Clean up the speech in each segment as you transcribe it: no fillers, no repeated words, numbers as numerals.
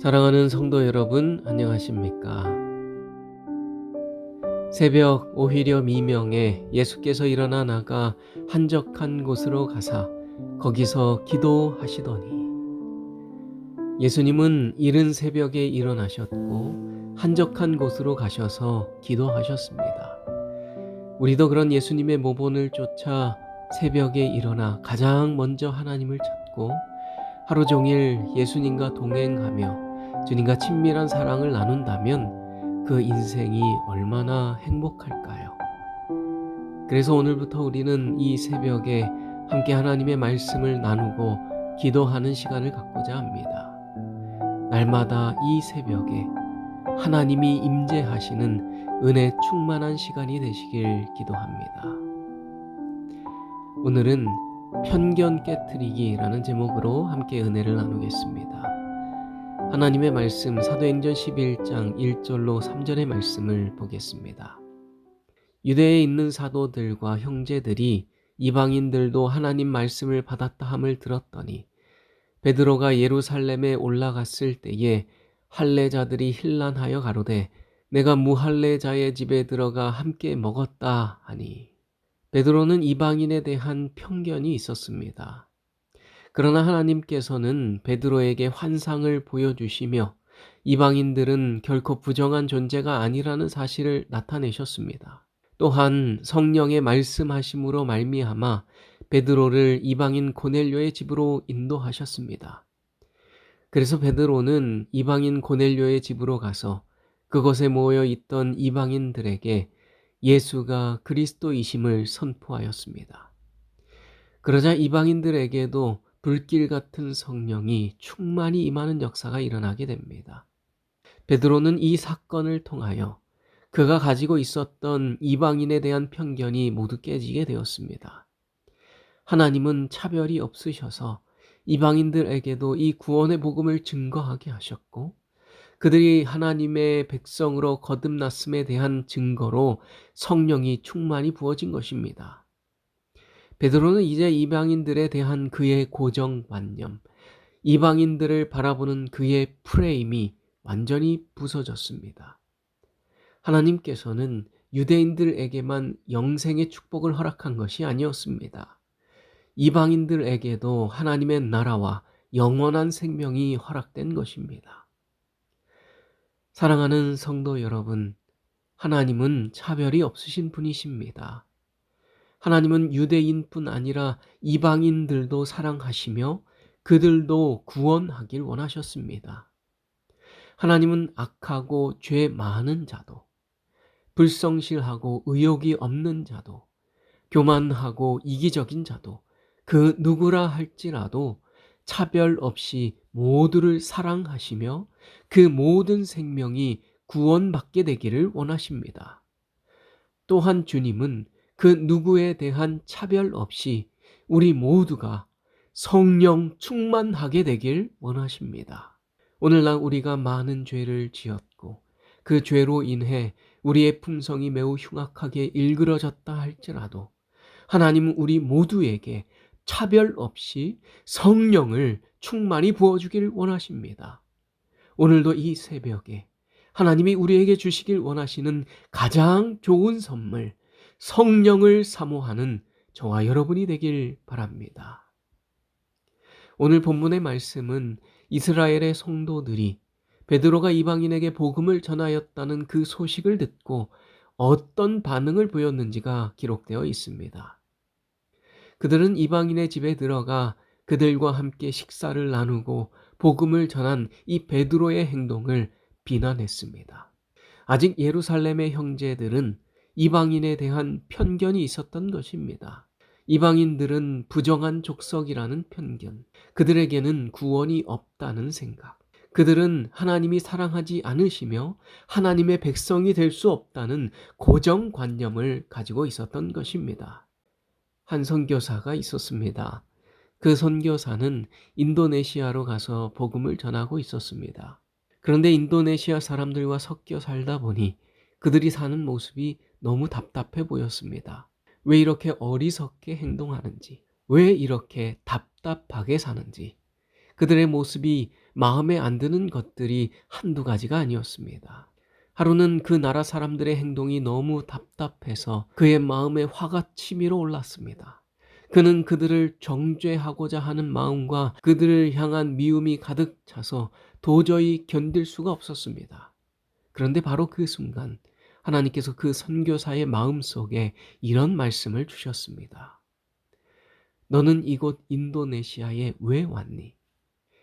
사랑하는 성도 여러분, 안녕하십니까? 새벽 오히려 미명에 예수께서 일어나 나가 한적한 곳으로 가사 거기서 기도하시더니, 예수님은 이른 새벽에 일어나셨고 한적한 곳으로 가셔서 기도하셨습니다. 우리도 그런 예수님의 모본을 쫓아 새벽에 일어나 가장 먼저 하나님을 찾고 하루 종일 예수님과 동행하며 주님과 친밀한 사랑을 나눈다면 그 인생이 얼마나 행복할까요? 그래서 오늘부터 우리는 이 새벽에 함께 하나님의 말씀을 나누고 기도하는 시간을 갖고자 합니다. 날마다 이 새벽에 하나님이 임재하시는 은혜 충만한 시간이 되시길 기도합니다. 오늘은 편견 깨트리기라는 제목으로 함께 은혜를 나누겠습니다. 하나님의 말씀 사도행전 11장 1절로 3절의 말씀을 보겠습니다. 유대에 있는 사도들과 형제들이 이방인들도 하나님 말씀을 받았다 함을 들었더니 베드로가 예루살렘에 올라갔을 때에 할례자들이 hil난하여 가로되 내가 무할례자의 집에 들어가 함께 먹었다 하니, 베드로는 이방인에 대한 편견이 있었습니다. 그러나 하나님께서는 베드로에게 환상을 보여주시며 이방인들은 결코 부정한 존재가 아니라는 사실을 나타내셨습니다. 또한 성령의 말씀하심으로 말미암아 베드로를 이방인 고넬료의 집으로 인도하셨습니다. 그래서 베드로는 이방인 고넬료의 집으로 가서 그곳에 모여 있던 이방인들에게 예수가 그리스도이심을 선포하였습니다. 그러자 이방인들에게도 불길 같은 성령이 충만히 임하는 역사가 일어나게 됩니다. 베드로는 이 사건을 통하여 그가 가지고 있었던 이방인에 대한 편견이 모두 깨지게 되었습니다. 하나님은 차별이 없으셔서 이방인들에게도 이 구원의 복음을 증거하게 하셨고, 그들이 하나님의 백성으로 거듭났음에 대한 증거로 성령이 충만히 부어진 것입니다. 베드로는 이제 이방인들에 대한 그의 고정관념, 이방인들을 바라보는 그의 프레임이 완전히 부서졌습니다. 하나님께서는 유대인들에게만 영생의 축복을 허락한 것이 아니었습니다. 이방인들에게도 하나님의 나라와 영원한 생명이 허락된 것입니다. 사랑하는 성도 여러분, 하나님은 차별이 없으신 분이십니다. 하나님은 유대인뿐 아니라 이방인들도 사랑하시며 그들도 구원하길 원하셨습니다. 하나님은 악하고 죄 많은 자도, 불성실하고 의욕이 없는 자도, 교만하고 이기적인 자도, 그 누구라 할지라도 차별 없이 모두를 사랑하시며 그 모든 생명이 구원받게 되기를 원하십니다. 또한 주님은 그 누구에 대한 차별 없이 우리 모두가 성령 충만하게 되길 원하십니다. 오늘날 우리가 많은 죄를 지었고 그 죄로 인해 우리의 품성이 매우 흉악하게 일그러졌다 할지라도 하나님은 우리 모두에게 차별 없이 성령을 충만히 부어주길 원하십니다. 오늘도 이 새벽에 하나님이 우리에게 주시길 원하시는 가장 좋은 선물, 성령을 사모하는 저와 여러분이 되길 바랍니다. 오늘 본문의 말씀은 이스라엘의 성도들이 베드로가 이방인에게 복음을 전하였다는 그 소식을 듣고 어떤 반응을 보였는지가 기록되어 있습니다. 그들은 이방인의 집에 들어가 그들과 함께 식사를 나누고 복음을 전한 이 베드로의 행동을 비난했습니다. 아직 예루살렘의 형제들은 이방인에 대한 편견이 있었던 것입니다. 이방인들은 부정한 족속이라는 편견, 그들에게는 구원이 없다는 생각, 그들은 하나님이 사랑하지 않으시며 하나님의 백성이 될 수 없다는 고정관념을 가지고 있었던 것입니다. 한 선교사가 있었습니다. 그 선교사는 인도네시아로 가서 복음을 전하고 있었습니다. 그런데 인도네시아 사람들과 섞여 살다 보니 그들이 사는 모습이 너무 답답해 보였습니다. 왜 이렇게 어리석게 행동하는지, 왜 이렇게 답답하게 사는지, 그들의 모습이 마음에 안 드는 것들이 한두 가지가 아니었습니다. 하루는 그 나라 사람들의 행동이 너무 답답해서 그의 마음에 화가 치밀어 올랐습니다. 그는 그들을 정죄하고자 하는 마음과 그들을 향한 미움이 가득 차서 도저히 견딜 수가 없었습니다. 그런데 바로 그 순간 하나님께서 그 선교사의 마음속에 이런 말씀을 주셨습니다. 너는 이곳 인도네시아에 왜 왔니?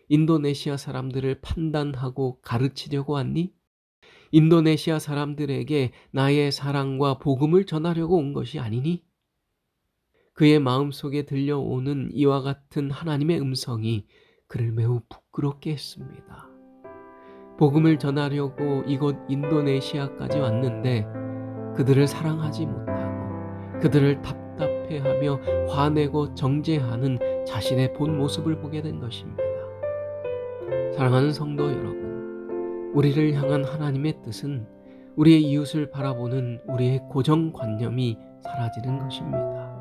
인도네시아 사람들을 판단하고 가르치려고 왔니? 인도네시아 사람들에게 나의 사랑과 복음을 전하려고 온 것이 아니니? 그의 마음속에 들려오는 이와 같은 하나님의 음성이 그를 매우 부끄럽게 했습니다. 복음을 전하려고 이곳 인도네시아까지 왔는데 그들을 사랑하지 못하고 그들을 답답해하며 화내고 정죄하는 자신의 본 모습을 보게 된 것입니다. 사랑하는 성도 여러분, 우리를 향한 하나님의 뜻은 우리의 이웃을 바라보는 우리의 고정관념이 사라지는 것입니다.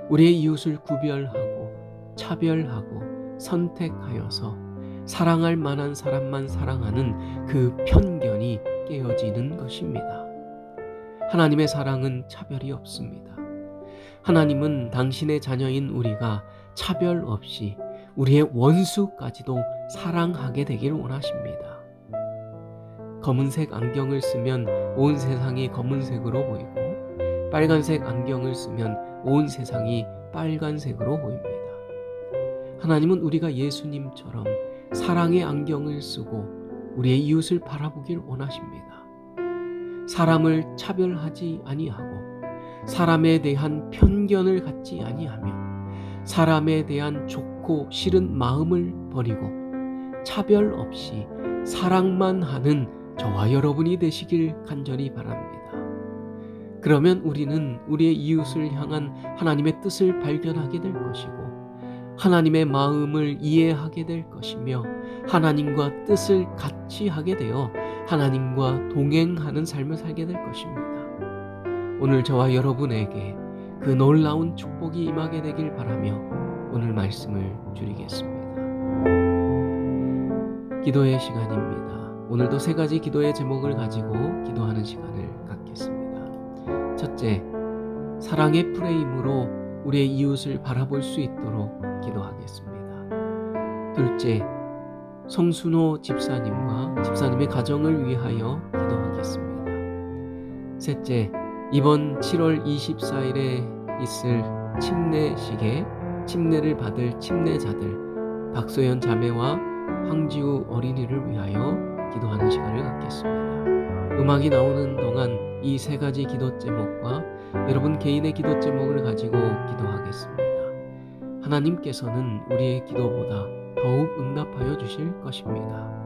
우리의 이웃을 구별하고 차별하고 선택하여서 사랑할 만한 사람만 사랑하는 그 편견이 깨어지는 것입니다. 하나님의 사랑은 차별이 없습니다. 하나님은 당신의 자녀인 우리가 차별 없이 우리의 원수까지도 사랑하게 되길 원하십니다. 검은색 안경을 쓰면 온 세상이 검은색으로 보이고 빨간색 안경을 쓰면 온 세상이 빨간색으로 보입니다. 하나님은 우리가 예수님처럼 사랑의 안경을 쓰고 우리의 이웃을 바라보길 원하십니다. 사람을 차별하지 아니하고 사람에 대한 편견을 갖지 아니하며 사람에 대한 좋고 싫은 마음을 버리고 차별 없이 사랑만 하는 저와 여러분이 되시길 간절히 바랍니다. 그러면 우리는 우리의 이웃을 향한 하나님의 뜻을 발견하게 될 것이고 하나님의 마음을 이해하게 될 것이며 하나님과 뜻을 같이 하게 되어 하나님과 동행하는 삶을 살게 될 것입니다. 오늘 저와 여러분에게 그 놀라운 축복이 임하게 되길 바라며 오늘 말씀을 줄이겠습니다. 기도의 시간입니다. 오늘도 3가지 기도의 제목을 가지고 기도하는 시간을 갖겠습니다. 첫째, 사랑의 프레임으로 우리의 이웃을 바라볼 수 있도록 기도하겠습니다. 둘째, 성순호 집사님과 집사님의 가정을 위하여 기도하겠습니다. 셋째, 이번 7월 24일에 있을 침례식에 침례를 받을 침례자들 박소연 자매와 황지우 어린이를 위하여 기도하는 시간을 갖겠습니다. 음악이 나오는 동안 이 3가지 기도 제목과 여러분 개인의 기도 제목을 가지고 기도하겠습니다. 하나님께서는 우리의 기도보다 더욱 응답하여 주실 것입니다.